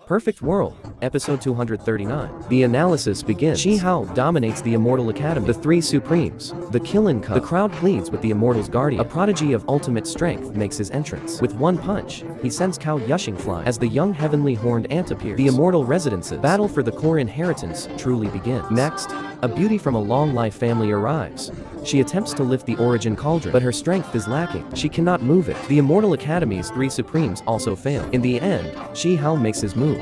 Perfect World, Episode 239. The analysis begins. Shi Hao dominates the Immortal Academy. The Three Supremes. The Killing Cup. The crowd pleads with the Immortal's guardian. A prodigy of ultimate strength makes his entrance. With one punch, he sends Cao Yushing flying. As the young heavenly horned ant appears, the Immortal residences battle for the core inheritance truly begins. Next, a beauty from a long life family arrives. She attempts to lift the origin cauldron, but her strength is lacking. She cannot move it. The Immortal Academy's Three Supremes also fail. In the end, Shi Hao makes his move.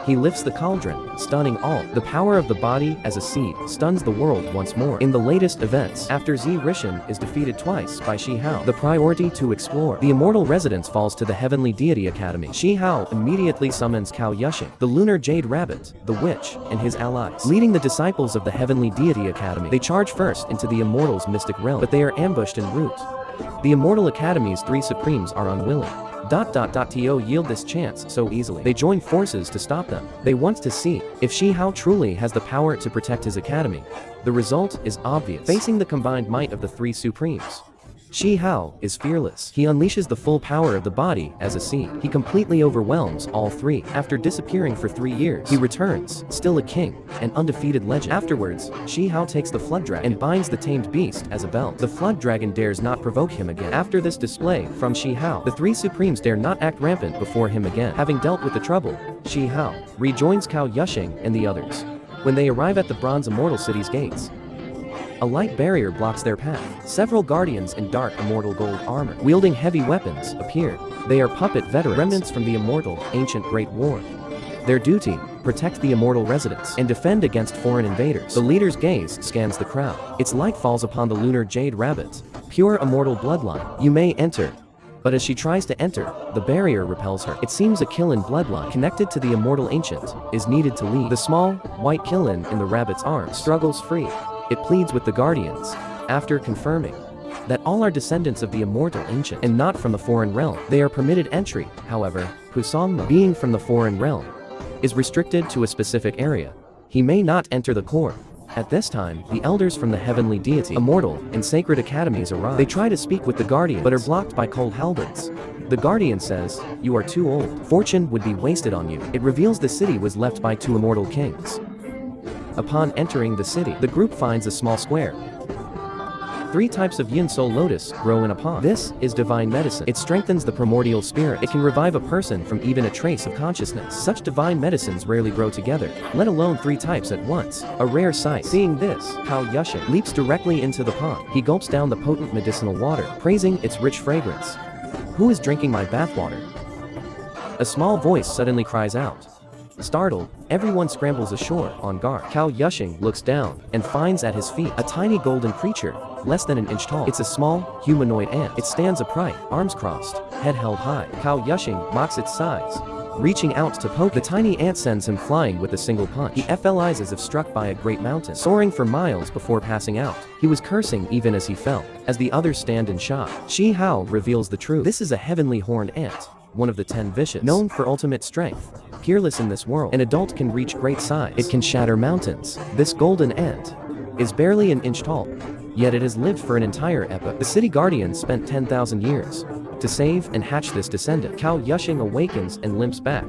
He lifts the cauldron, stunning all. The power of the body as a seed stuns the world once more. In the latest events, after Zi Rishan is defeated twice by Shi Hao, the priority to explore the Immortal residence falls to the Heavenly Deity Academy. Shi Hao immediately summons Cao Yushing, the Lunar Jade Rabbit, the Witch, and his allies. Leading the disciples of the Heavenly Deity Academy, they charge first into the Immortal's mystic realm, but they are ambushed en route. The Immortal Academy's Three Supremes are unwilling to yield this chance so easily. They join forces to stop them. They want to see if Shi Hao truly has the power to protect his academy. The result is obvious. Facing the combined might of the Three Supremes, Shi Hao is fearless. He unleashes the full power of the body as a seed. He completely overwhelms all three. After disappearing for 3 years, he returns, still a king, an undefeated legend. Afterwards, Shi Hao takes the Flood Dragon and binds the tamed beast as a belt. The Flood Dragon dares not provoke him again. After this display from Shi Hao, the Three Supremes dare not act rampant before him again. Having dealt with the trouble, Shi Hao rejoins Cao Yushing and the others. When they arrive at the Bronze Immortal City's gates, a light barrier blocks their path. Several guardians in dark immortal gold armor, wielding heavy weapons, appear. They are puppet veterans, remnants from the immortal, ancient Great War. Their duty, protect the immortal residents and defend against foreign invaders. The leader's gaze scans the crowd. Its light falls upon the Lunar Jade Rabbit. Pure immortal bloodline. You may enter. But as she tries to enter, the barrier repels her. It seems a Killin bloodline connected to the immortal ancient is needed to lead. The small, white Killin in the rabbit's arms struggles free. It pleads with the guardians, after confirming that all are descendants of the immortal ancient and not from the foreign realm. They are permitted entry, however. Pusongma, being from the foreign realm, is restricted to a specific area. He may not enter the core. At this time, the elders from the Heavenly Deity, Immortal, and Sacred Academies arrive. They try to speak with the guardian, but are blocked by cold halberds. The guardian says, "You are too old. Fortune would be wasted on you." It reveals the city was left by 2 immortal kings. Upon entering the city, the group finds a small square. 3 types of yin soul lotus grow in a pond. This is divine medicine. It strengthens the primordial spirit. It can revive a person from even a trace of consciousness. Such divine medicines rarely grow together, let alone 3 types at once. A rare sight. Seeing this, Cao Yushing leaps directly into the pond. He gulps down the potent medicinal water, praising its rich fragrance. "Who is drinking my bathwater?" A small voice suddenly cries out. Startled, everyone scrambles ashore, on guard. Cao Yushing looks down and finds at his feet a tiny golden creature, less than an inch tall. It's a small, humanoid ant. It stands upright, arms crossed, head held high. Cao Yushing mocks its size. Reaching out to poke, the tiny ant sends him flying with a single punch. He flies as if struck by a great mountain, soaring for miles before passing out. He was cursing even as he fell. As the others stand in shock, Shi Hao reveals the truth. This is a heavenly horned ant, one of the 10 vicious, known for ultimate strength. Peerless in this world, an adult can reach great size. It can shatter mountains. This golden ant is barely an inch tall, yet it has lived for an entire epoch. The city guardians spent 10,000 years to save and hatch this descendant. Cao Yushing awakens and limps back.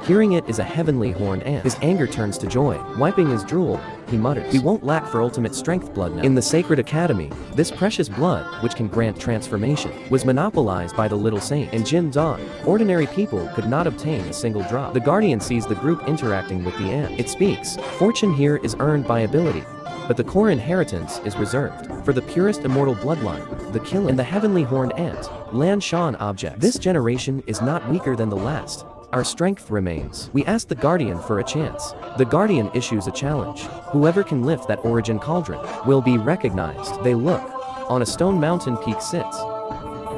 Hearing it is a heavenly horned ant. His anger turns to joy. Wiping his drool, he mutters, "We won't lack for ultimate strength blood now." In the Sacred Academy, this precious blood, which can grant transformation, was monopolized by the little saint. In Jin Dawn, ordinary people could not obtain a single drop. The guardian sees the group interacting with the ant. It speaks, "Fortune here is earned by ability, but the core inheritance is reserved for the purest immortal bloodline, the Killin and the heavenly horned ant, Lan Shan object. This generation is not weaker than the last. Our strength remains. We ask the guardian for a chance." The guardian issues a challenge. Whoever can lift that origin cauldron will be recognized. They look. On a stone mountain peak sits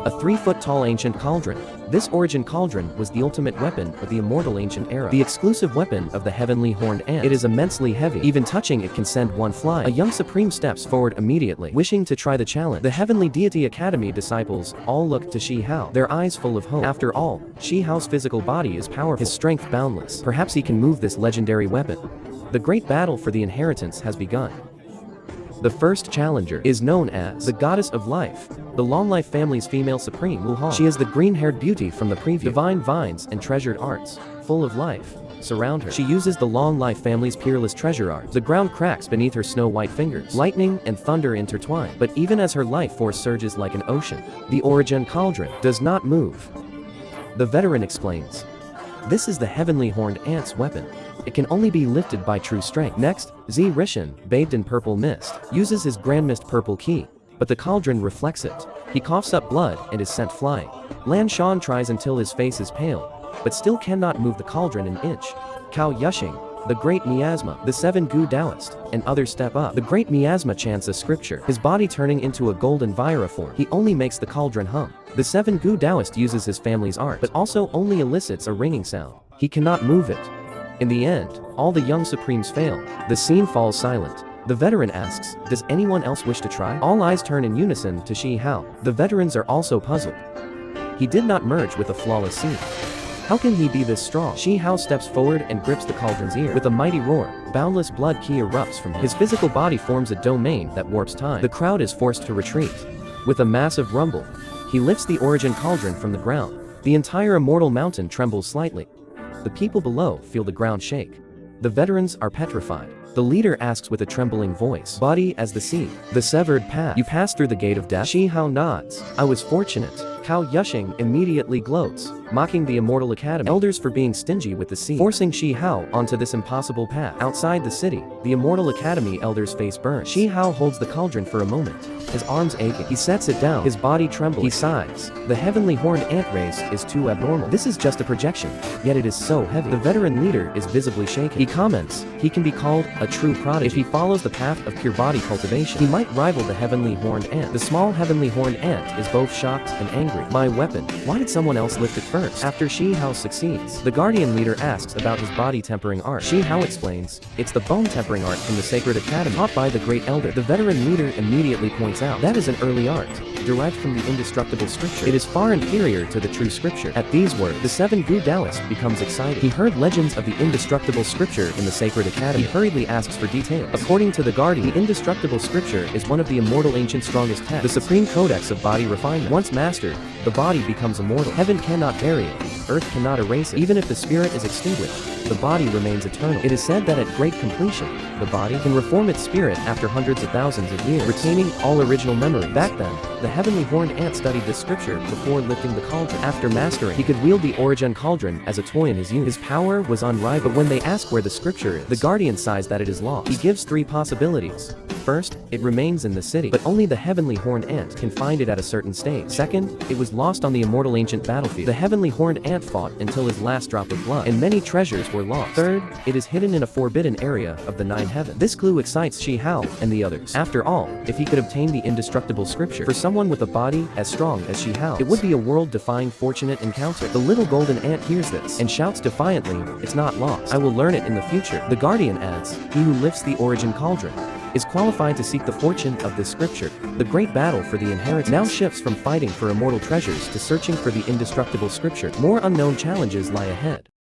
a 3-foot-tall ancient cauldron. This origin cauldron was the ultimate weapon of the immortal ancient era, the exclusive weapon of the heavenly horned ant. It is immensely heavy. Even touching it can send one flying. A young supreme steps forward immediately, wishing to try the challenge. The Heavenly Deity Academy disciples all look to Shi Hao, their eyes full of hope. After all, Shi Hao's physical body is powerful, his strength boundless. Perhaps he can move this legendary weapon. The great battle for the inheritance has begun. The first challenger is known as the Goddess of Life, the Long Life family's female supreme, Wu Hong. She is the green-haired beauty from the preview. Divine vines and treasured arts, full of life. surround her. She uses the Long Life family's peerless treasure art. The ground cracks beneath her snow-white fingers. Lightning and thunder intertwine. But even as her life force surges like an ocean, the Origin Cauldron does not move. The veteran explains. This is the heavenly horned ant's weapon. It can only be lifted by true strength. Next, Z Rishin, bathed in purple mist, uses his Grand Mist purple key, but the cauldron reflects it. He coughs up blood and is sent flying. Lan Shan tries until his face is pale, but still cannot move the cauldron an inch. Cao Yushing, the great miasma, the 7 Gu Taoist, and others step up. The great miasma chants a scripture, his body turning into a golden vira form. He only makes the cauldron hum. The 7 Gu Taoist uses his family's art, but also only elicits a ringing sound. He cannot move it. In the end, all the young Supremes fail. The scene falls silent. The veteran asks, does anyone else wish to try? All eyes turn in unison to Shi Hao. The veterans are also puzzled. He did not merge with a flawless scene. How can he be this strong? Shi Hao steps forward and grips the cauldron's ear. With a mighty roar, boundless blood ki erupts from him. His physical body forms a domain that warps time. The crowd is forced to retreat. With a massive rumble, he lifts the Origin Cauldron from the ground. The entire Immortal Mountain trembles slightly. The people below feel the ground shake. The veterans are petrified. The leader asks with a trembling voice, body as the sea, the severed path. You passed through the gate of death? Shi Hao nods. I was fortunate. Cao Yushing immediately gloats, mocking the Immortal Academy elders for being stingy with the sea, forcing Shi Hao onto this impossible path. Outside the city, the Immortal Academy elders' face burns. Shi Hao holds the cauldron for a moment, his arms aching. He sets it down, his body trembles. He sighs. The heavenly horned ant race is too abnormal. This is just a projection, yet it is so heavy. The veteran leader is visibly shaken. He comments, he can be called a true prodigy. If he follows the path of pure body cultivation, he might rival the heavenly horned ant. The small heavenly horned ant is both shocked and angry. My weapon. Why did someone else lift it first? After Shi Hao succeeds, the guardian leader asks about his body tempering art. Shi Hao explains, it's the bone tempering art from the Sacred Academy, taught by the great elder. The veteran leader immediately points out, that is an early art, derived from the indestructible scripture. It is far inferior to the true scripture. At these words, the 7 Gu Taoist becomes excited. He heard legends of the indestructible scripture in the Sacred Academy. He hurriedly asks for details. According to the guardian, the indestructible scripture is one of the immortal ancient strongest texts, the supreme codex of body refinement. Once mastered, the body becomes immortal. Heaven cannot bury it. Earth cannot erase it. Even if the spirit is extinguished, the body remains eternal. It is said that at great completion, the body can reform its spirit after hundreds of thousands of years, retaining all original memories. Back then, the heavenly horned ant studied this scripture before lifting the cauldron. After mastering, he could wield the Origin Cauldron as a toy in his youth. His power was unrivaled, but when they ask where the scripture is, the guardian sighs that it is lost. He gives 3 possibilities. First, it remains in the city, but only the heavenly horned ant can find it at a certain stage. Second, it was lost on the immortal ancient battlefield. The heavenly horned ant fought until his last drop of blood, and many treasures were lost. Third, it is hidden in a forbidden area of the 9 heavens. This clue excites Shi Hao and the others. After all, if he could obtain the indestructible scripture, for someone with a body as strong as Shi Hao, it would be a world-defying fortunate encounter. The little golden ant hears this, and shouts defiantly, it's not lost. I will learn it in the future. The guardian adds, he who lifts the Origin Cauldron is qualified to seek the fortune of this scripture. The great battle for the inheritance now shifts from fighting for immortal treasures to searching for the indestructible scripture. More unknown challenges lie ahead.